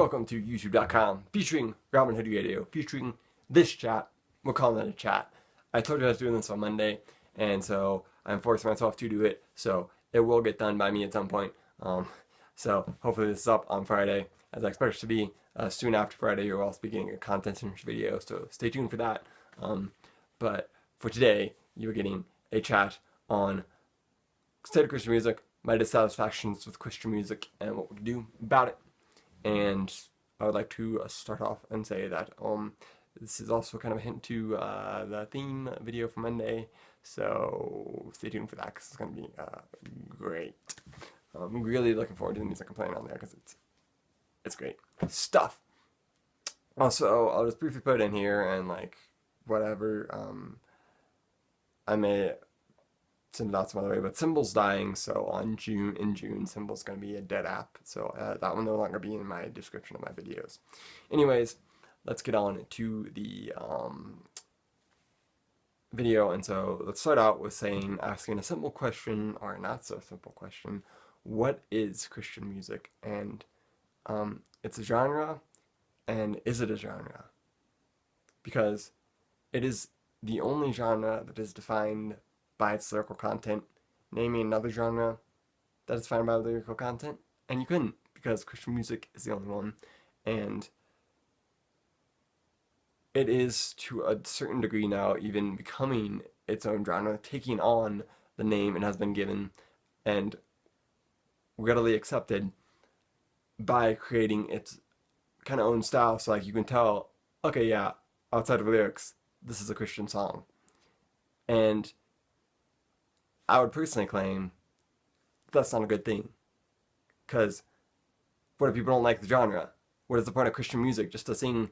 welcome to YouTube.com, featuring Robin Hoodie Radio, featuring this chat. We're calling it a chat. I told you I was doing this on Monday, and so I'm forcing myself to do it, so it will get done by me at some point. So hopefully this is up on Friday, as I expect it to be. Soon after Friday, you'll also be getting a content video, so stay tuned for that. But for today, you're getting a chat on state of Christian music, my dissatisfactions with Christian music, and what we can do about it. And I would like to start off and say that this is also kind of a hint to the theme video for Monday, so stay tuned for that because it's going to be great. I'm really looking forward to the music I'm playing on there because it's great stuff. Also, I'll just briefly put it in here and like whatever. I may send it out some other way, but Symbol's dying, so in June, Symbol's going to be a dead app, so that will no longer be in my description of my videos. Anyways, let's get on to the video, and so let's start out with asking a simple question, or not so simple question. What is Christian music? And it's a genre, and is it a genre? Because it is the only genre that is defined by its lyrical content. Name me another genre that is defined by lyrical content, and you couldn't, because Christian music is the only one. And it is, to a certain degree now, even becoming its own genre, taking on the name it has been given, and readily accepted by creating its kind of own style. So like you can tell, okay, yeah, outside of lyrics, this is a Christian song. And I would personally claim that's not a good thing. Because what if people don't like the genre? What is the point of Christian music? Just to sing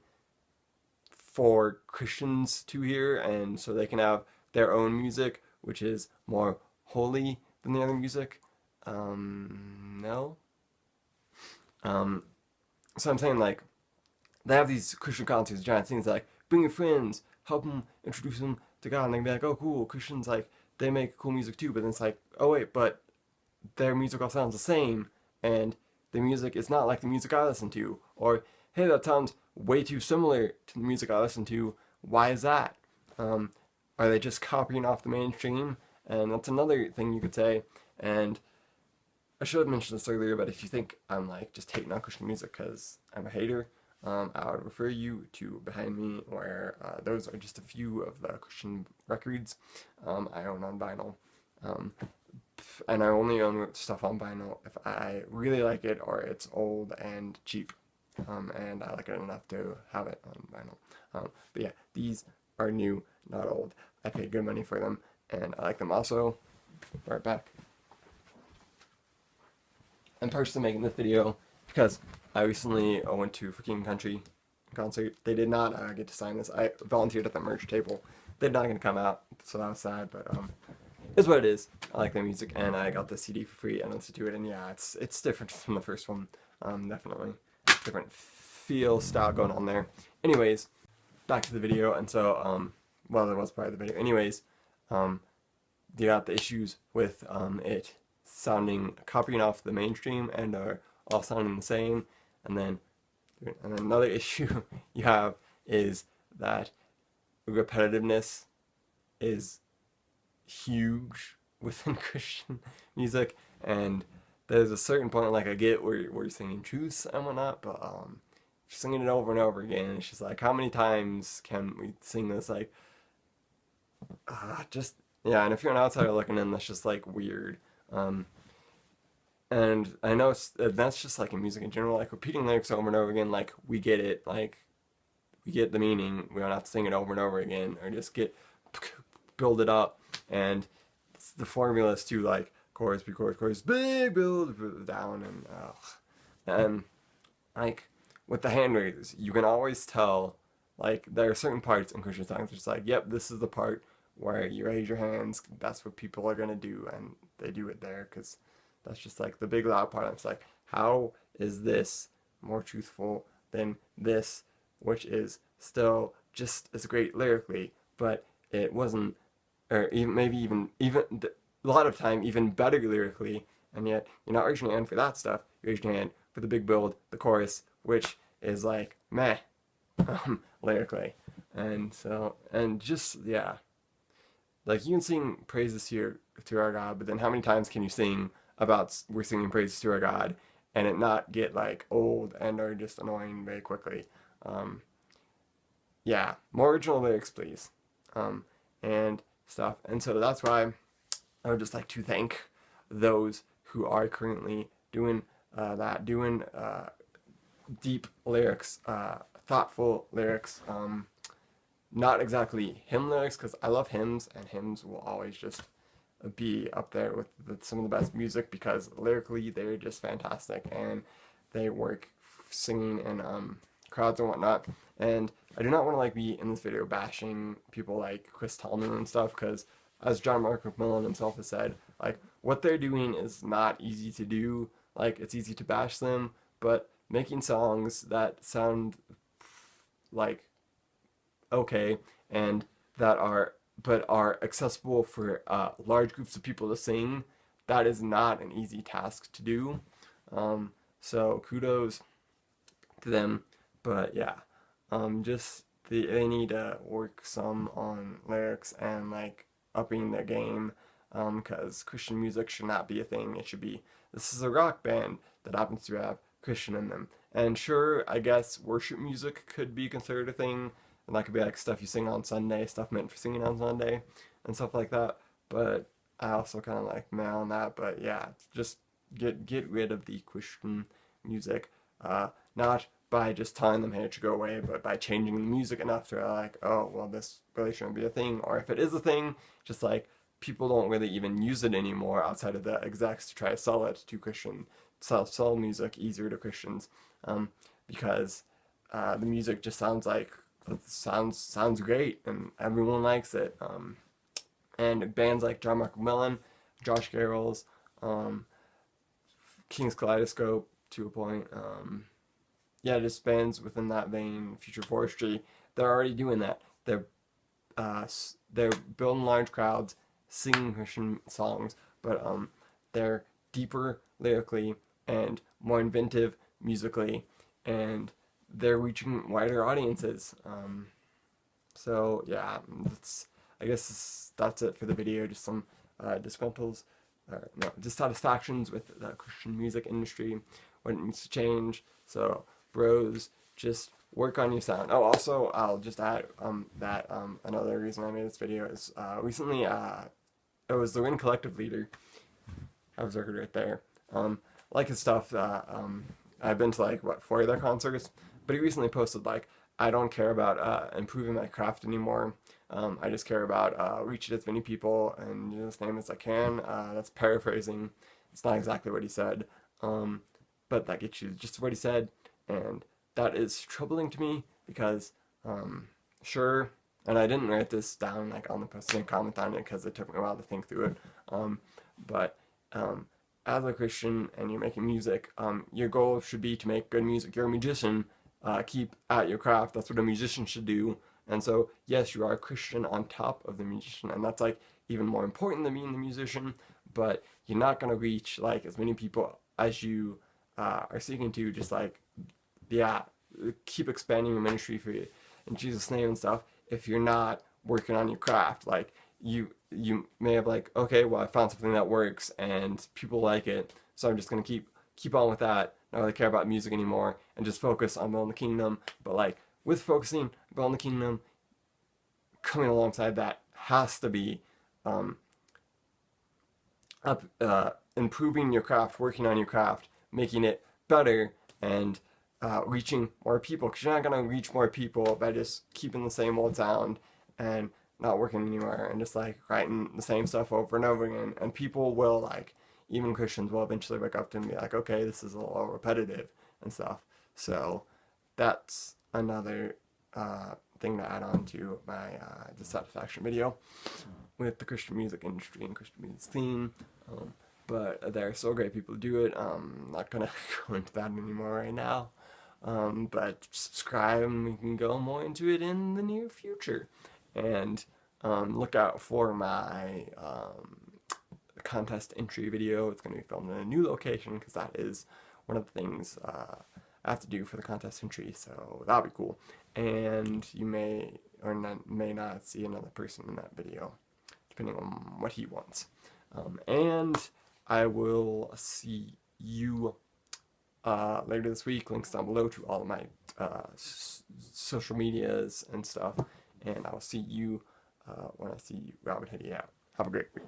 for Christians to hear, and so they can have their own music, which is more holy than the other music? No. So I'm saying, like, they have these Christian concerts, giant things like, bring your friends, help them, introduce them to God, and they can be like, oh cool, Christians, like, they make cool music too, but then it's like, oh wait, but their music all sounds the same, and the music is not like the music I listen to, or, hey, that sounds way too similar to the music I listen to, why is that? Are they just copying off the mainstream? And that's another thing you could say, and I should have mentioned this earlier, but if you think I'm like just hating on Christian music because I'm a hater, I would refer you to behind me, where those are just a few of the Christian records I own on vinyl. And I only own stuff on vinyl if I really like it or it's old and cheap. And I like it enough to have it on vinyl. But yeah, these are new, not old. I paid good money for them, and I like them also. Right back. I'm personally making this video because I recently went to Freaking Country concert. They did not get to sign this. I volunteered at the merch table. They're not going to come out, so that was sad, but it's what it is. I like their music, and I got the CD for free and listened to it, and yeah, it's different from the first one. Definitely different feel, style going on there. Anyways, back to the video, and so, well, that was part of the video. Anyways, you got the issues with it copying off the mainstream and are all sounding the same, and then another issue you have is that repetitiveness is huge within Christian music, and there's a certain point, like I get where you're singing truths and whatnot, but singing it over and over again, it's just like, how many times can we sing this? Like, just, yeah, and if you're an outsider looking in, that's just like weird. And I know that's just like in music in general, like repeating lyrics over and over again, like we get it, like we get the meaning, we don't have to sing it over and over again, or just build it up, and the formula is to like chorus, pre-chorus, chorus, big build down, and like with the hand raises, you can always tell, like there are certain parts in Christian songs, it's like, yep, this is the part where you raise your hands, that's what people are gonna do, and they do it there, because that's just like the big loud part. It's like, how is this more truthful than this, which is still just as great lyrically, but it wasn't, or even maybe even a lot of time even better lyrically, and yet you're not raising your hand for that stuff. You're raising your hand for the big build, the chorus, which is like meh, lyrically. And so, and just, yeah, like you can sing praises to our God, but then how many times can you sing about we're singing praises to our God and it not get like old and or just annoying very quickly? Um, yeah, more original lyrics, please, and stuff. And so that's why I would just like to thank those who are currently doing doing deep lyrics, thoughtful lyrics. Not exactly hymn lyrics, because I love hymns, and hymns will always just be up there with some of the best music because lyrically they're just fantastic and they work singing in crowds and whatnot. And I do not want to like be in this video bashing people like Chris Tallman and stuff, because as John Mark McMillan himself has said, like what they're doing is not easy to do. Like it's easy to bash them, but making songs that sound like okay and that are accessible for large groups of people to sing, that is not an easy task to do. So kudos to them. But yeah, just they need to work some on lyrics and like upping their game, because Christian music should not be a thing. It should be, this is a rock band that happens to have Christian in them. And sure, I guess worship music could be considered a thing, and that could be like stuff you sing on Sunday, stuff meant for singing on Sunday, and stuff like that. But I also kind of like meh on that. But yeah, just get rid of the Christian music, not by just telling them hey it should go away, but by changing the music enough to like, oh well, this really shouldn't be a thing, or if it is a thing, just like people don't really even use it anymore outside of the execs to try to sell it to Christian, sell music easier to Christians, because the music just sounds like sounds great and everyone likes it. And bands like John Mark McMillan, Josh Garrels, King's Kaleidoscope to a point, yeah, just bands within that vein, Future Forestry, they're already doing that. They're building large crowds, singing Christian songs, but they're deeper lyrically and more inventive musically, and they're reaching wider audiences. So yeah, I guess that's it for the video. Just some disgruntles, no, dissatisfactions with the Christian music industry, what needs to change. So bros, just work on your sound. Oh, also, I'll just add that another reason I made this video is recently it was the Wind Collective leader. I have his record right there. Like his stuff. I've been to like what 4 of their concerts, but he recently posted like, I don't care about improving my craft anymore. I just care about reaching as many people and as name as I can. That's paraphrasing. It's not exactly what he said, but that gets you just what he said, and that is troubling to me because, sure, and I didn't write this down like on the post and comment on it because it took me a while to think through it, but as a Christian and you're making music, your goal should be to make good music. You're a musician. Keep at your craft. That's what a musician should do. And so, yes, you are a Christian on top of the musician, and that's like even more important than being the musician. But you're not gonna reach like as many people as you are seeking to. Just like, yeah, keep expanding your ministry for you in Jesus' name and stuff. If you're not working on your craft, like you may have like, okay, well, I found something that works and people like it, so I'm just gonna keep on with that. Not really care about music anymore and just focus on building the kingdom. But like with focusing on building the kingdom, coming alongside that has to be improving your craft, working on your craft, making it better, and reaching more people. Because you're not gonna reach more people by just keeping the same old sound and not working anywhere and just like writing the same stuff over and over again. And people will like, even Christians will eventually wake up to and be like, okay, this is a little repetitive and stuff. So that's another thing to add on to my dissatisfaction video with the Christian music industry and Christian music scene. But there are so great people to do it. I'm not gonna go into that anymore right now. But subscribe and we can go more into it in the near future. And look out for my contest entry video. It's going to be filmed in a new location because that is one of the things I have to do for the contest entry, so that'll be cool. And you may or may not see another person in that video, depending on what he wants. And I will see you later this week. Links down below to all of my social medias and stuff. And I'll see you when I see Robin Hoodie out. Have a great week.